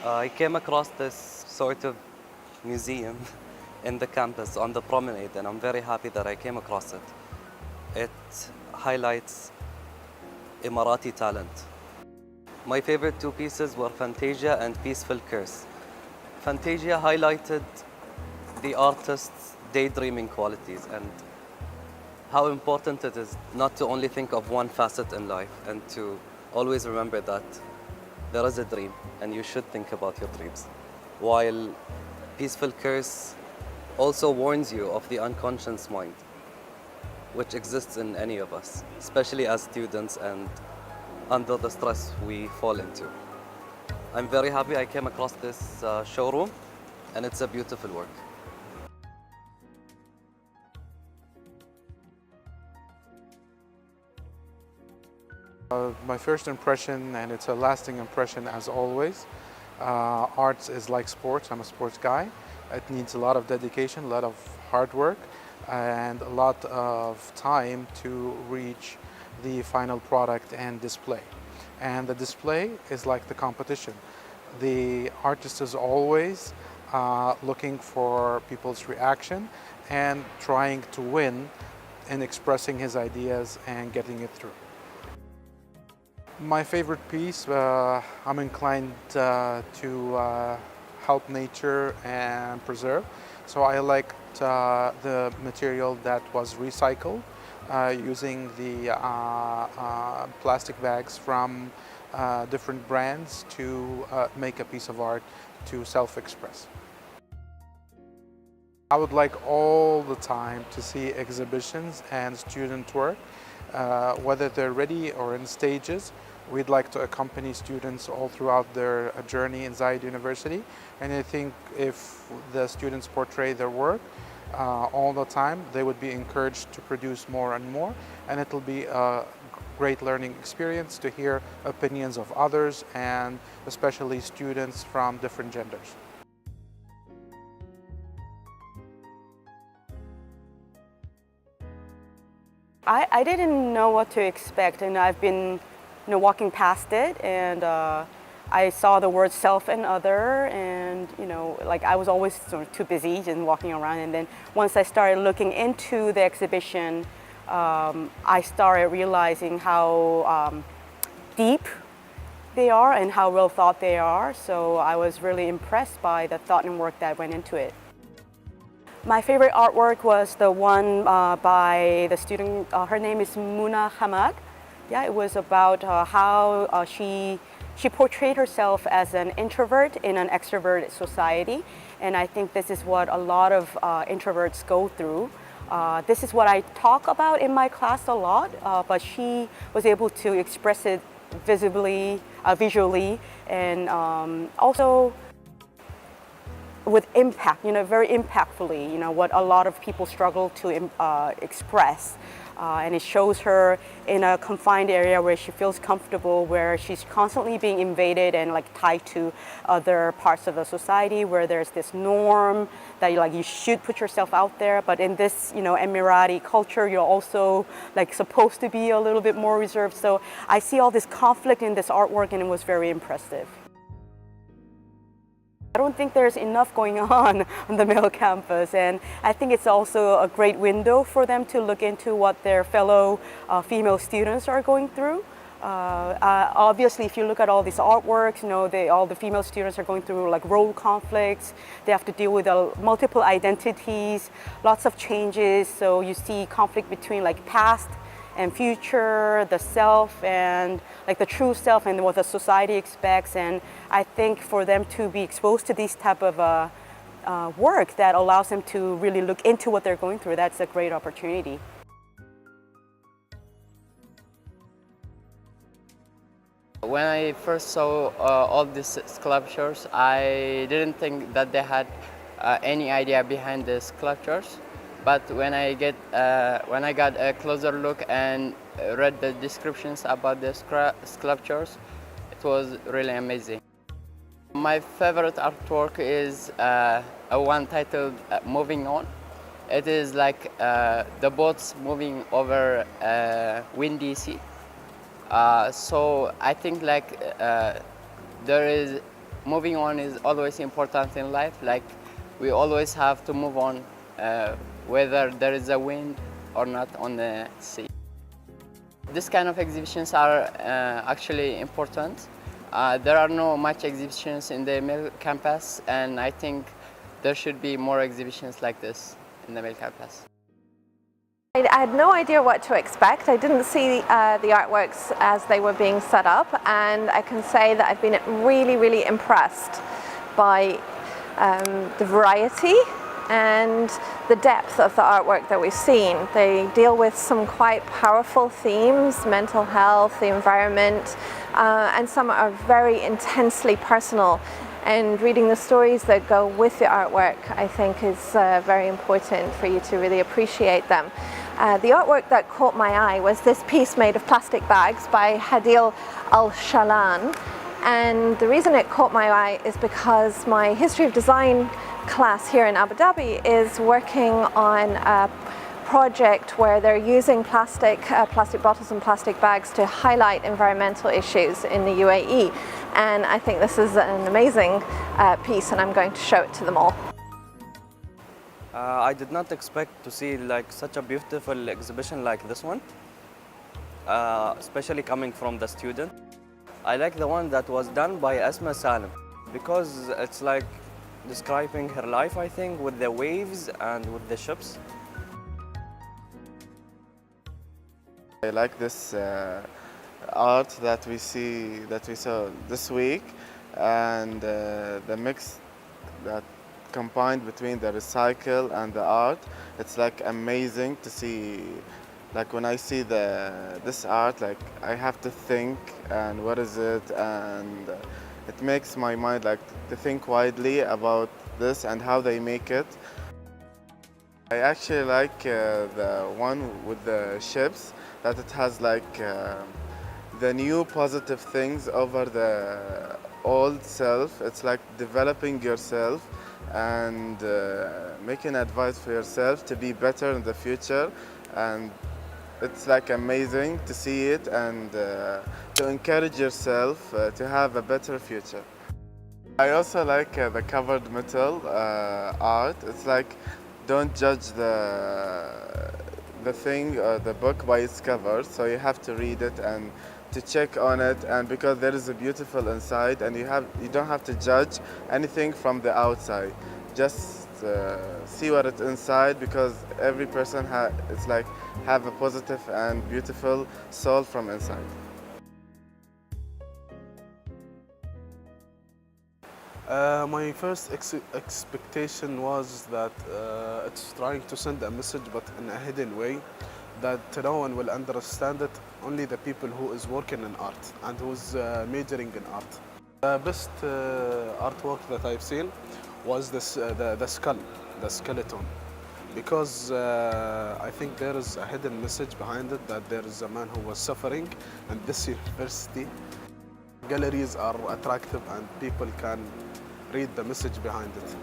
I came across this sort of museum in the campus on the promenade, and I'm very happy that I came across it. It highlights Emirati talent. My favorite two pieces were Fantasia and Peaceful Curse. Fantasia highlighted the artist's daydreaming qualities and how important it is not to only think of one facet in life and to always remember that there is a dream and you should think about your dreams. While Peaceful Curse also warns you of the unconscious mind, which exists in any of us, especially as students and under the stress we fall into. I'm very happy I came across this showroom, and it's a beautiful work. My first impression, and it's a lasting impression as always, arts is like sports. I'm a sports guy. It needs a lot of dedication, a lot of hard work, and a lot of time to reach the final product and display. And the display is like the competition. The artist is always looking for people's reaction and trying to win in expressing his ideas and getting it through. My favorite piece, I'm inclined to help nature and preserve. So I liked the material that was recycled, using the plastic bags from different brands to make a piece of art to self-express. I would like all the time to see exhibitions and student work, whether they're ready or in stages. We'd like to accompany students all throughout their journey in Zayed University. And I think if the students portray their work all the time, they would be encouraged to produce more and more. And it'll be a great learning experience to hear opinions of others, and especially students from different genders. I didn't know what to expect, and I've been walking past it, and I saw the word self and other, and like I was always sort of too busy just walking around, and then once I started looking into the exhibition, I started realizing how deep they are and how well thought they are. So I was really impressed by the thought and work that went into it. My favorite artwork was the one by the student, her name is Muna Hamad. Yeah, it was about how she portrayed herself as an introvert in an extroverted society. And I think this is what a lot of introverts go through. This is what I talk about in my class a lot, but she was able to express it visually, and also with impact, very impactfully, what a lot of people struggle to express. And it shows her in a confined area where she feels comfortable, where she's constantly being invaded and like tied to other parts of the society, where there's this norm that you should put yourself out there. But in this, Emirati culture, you're also like supposed to be a little bit more reserved. So I see all this conflict in this artwork, and it was very impressive. I don't think there's enough going on the male campus, and I think it's also a great window for them to look into what their fellow female students are going through. Obviously, if you look at all these artworks, all the female students are going through like role conflicts. They have to deal with multiple identities, lots of changes. So you see conflict between like past and future, the self and like the true self and what the society expects. And I think for them to be exposed to these type of work that allows them to really look into what they're going through, that's a great opportunity. When I first saw all these sculptures, I didn't think that they had any idea behind the sculptures. But when I got a closer look and read the descriptions about the sculptures, it was really amazing. My favorite artwork is a one titled "Moving On." It is like the boats moving over a windy sea. So I think like there is moving on is always important in life. Like we always have to move on, whether there is a wind or not on the sea. This kind of exhibitions are actually important. There are no much exhibitions in the male campus, and I think there should be more exhibitions like this in the male campus. I had no idea what to expect. I didn't see the artworks as they were being set up, and I can say that I've been really, really impressed by the variety and the depth of the artwork that we've seen. They deal with some quite powerful themes: mental health, the environment, and some are very intensely personal. And reading the stories that go with the artwork, I think, is very important for you to really appreciate them. The artwork that caught my eye was this piece made of plastic bags by Hadil Al-Shalan. And the reason it caught my eye is because my history of design class here in Abu Dhabi is working on a project where they're using plastic bottles and plastic bags to highlight environmental issues in the UAE. And I think this is an amazing piece, and I'm going to show it to them all. I did not expect to see like such a beautiful exhibition like this one, especially coming from the student. I like the one that was done by Asma Salim because it's like describing her life, I think, with the waves and with the ships. I like this art that we saw this week, and the mix that combined between the recycle and the art. It's like amazing to see. Like when I see this art, like I have to think, and what is it, and it makes my mind like to think widely about this and how they make it. I actually like the one with the ships, that it has like the new positive things over the old self. It's like developing yourself and making advice for yourself to be better in the future, and it's like amazing to see it and to encourage yourself to have a better future. I also like the covered metal art. It's like don't judge the thing or the book by its cover, so you have to read it and to check on it, and because there is a beautiful inside, and you don't have to judge anything from the outside. Just see what it's inside, because every person it's like have a positive and beautiful soul from inside. My first expectation was that it's trying to send a message, but in a hidden way, that no one will understand it, only the people who is working in art and who's majoring in art. The best artwork that I've seen was this, the skull, the skeleton, because I think there is a hidden message behind it, that there is a man who was suffering in this university. Galleries are attractive and people can read the message behind it.